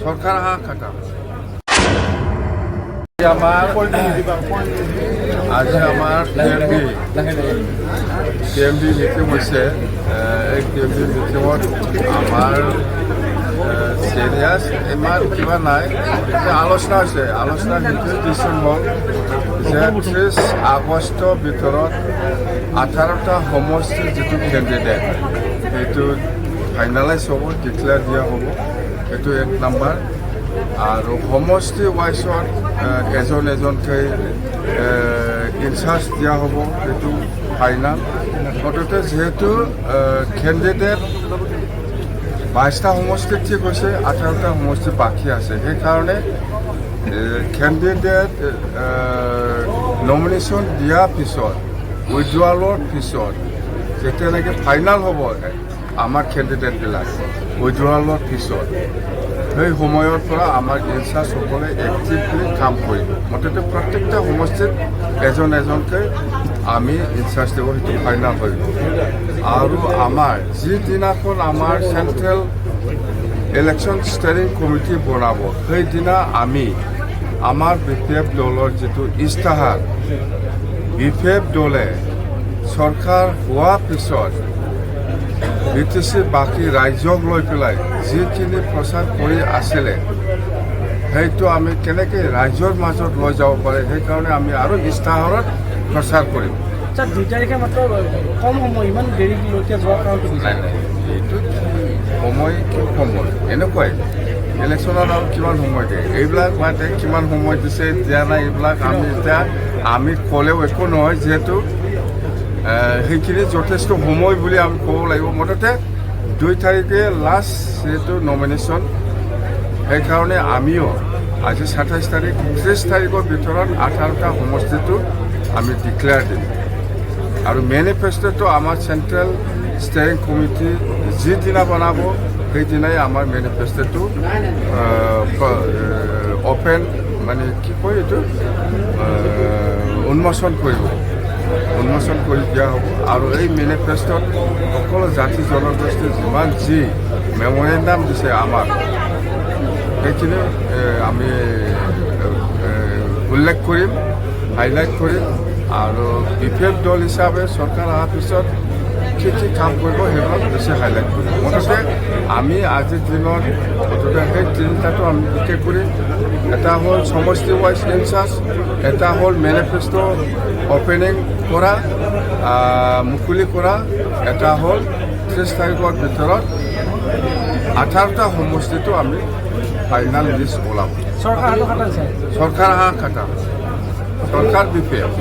সরকার খাটা আজি আমার কেএমডি মিটিং হয়েছে এই কেএমডি মিটিংত আমার সিরিয়াস ইমান কিবা নাই আলোচনা হৈছে আলোচনা কিন্তু ডিচিশন হ'ল যে 30 আগষ্টৰ ভিতৰত 18টা সমষ্টিৰ যিটো কেণ্ডিডেট সেইটো ফাইনেলাইজ হ'ব ডিক্লেয়াৰ দিয়া হ'ব সেইটো 1 নম্বৰ আৰু সমষ্টি ৱাইজত এজন এজনকৈ ইনচাৰ্জ দিয়া হ'ব সেইটো ফাইনেল মুঠতে যিহেতু কেণ্ডিডেট 22টা সমষ্টি ঠিক হৈছে 18টা সমষ্টি বাকী আছে সেইকাৰণে কেণ্ডিডেট নমিনেশ্যন দিয়াৰ পিছত উইথড্ৰৱালৰ পিছত যেতিয়া নেকি ফাইনেল হ'ব আমাৰ কেণ্ডিডেটবিলাক উইথড্ৰৱালৰ পিছত সেই সময়ৰ পৰা আমাৰ ইনচাৰ্জসকলে এক্টিভলি কাম কৰিব মুঠতে প্ৰত্যেকটা সমষ্টিত এজন এজনকৈ আমি ইনচাৰ্জ দিব সেইটো ফাইনেল কৰিব আৰু আমাৰ যিদিনাখন আমাৰ চেণ্ট্ৰেল ইলেকশ্যন ষ্টেৰিং কমিটি বনাব সেইদিনা আমি আমাৰ BPF দলৰ যিটো ইস্তাহাৰ BPF দলে চৰকাৰ হোৱাৰ পিছত BTC বাকী ৰাজ্যক লৈ পেলাই যিখিনি প্ৰচাৰ কৰি আছিলে সেইটো আমি কেনেকৈ ৰাজ্যৰ মাজত লৈ যাব পাৰে সেইকাৰণে আমি আৰু ইস্তাহাৰত প্ৰচাৰ কৰিম আচ্ছা 2 তাৰিখে মাত্ৰ কম সময় ইমান দেৰিলৈকে যোৱাৰ কাৰণটো নাই এইটো সময় কি সময় এনেকুৱাই ইলেকশ্যনত আৰু কিমান সময় দিয়ে এইবিলাক মানে কিমান সময় দিছে দিয়া নাই এইবিলাক আমি এতিয়া আমি ক'লেও একো নহয় যিহেতু সেইখিনি যথেষ্ট সময় বুলি আমি ক'ব লাগিব মুঠতে 2 তাৰিখে লাষ্ট যিহেতু নমিনেশ্যন সেইকাৰণে আমিও আজি 27 তাৰিখ 30 তাৰিখৰ ভিতৰত 18টা সমষ্টিটো আমি ডিক্লেয়াৰ দিম আৰু মেনিফেষ্টোটো আমাৰ চেণ্ট্ৰেল ষ্টেৰিং কমিটি যিদিনা বনাব সেইদিনাই আমাৰ মেনিফেষ্টোটো অপেন মানে কি কয় এইটো উন্মোচন কৰি দিয়া হ'ব আৰু এই মেনিফেষ্টোত সকলো জাতি জনগোষ্ঠীৰ যিমান যি মেমৰেণ্ডাম দিছে আমাক সেইখিনি আমি উল্লেখ কৰিম হাইলাইট কৰিম আৰু BPF দল হিচাপে চৰকাৰ অহাৰ পিছত কি কি কাম কৰিব সেইবিলাক বেছি হাইলাইট কৰিম মুঠতে আমি আজিৰ দিনত মুঠতে সেই তিনিটাটো আমি বিশেষ কৰি এটা হ'ল সমষ্টি ৱাইজ ইনচাৰ্জ এটা হ'ল মেনিফেষ্টো অপেনিং কৰা মুকলি কৰা এটা হ'ল 30 তাৰিখৰ ভিতৰত 18টা সমষ্টিটো আমি ফাইনেল লিষ্ট ওলাম চৰকাৰ খাটা চৰকাৰ BPF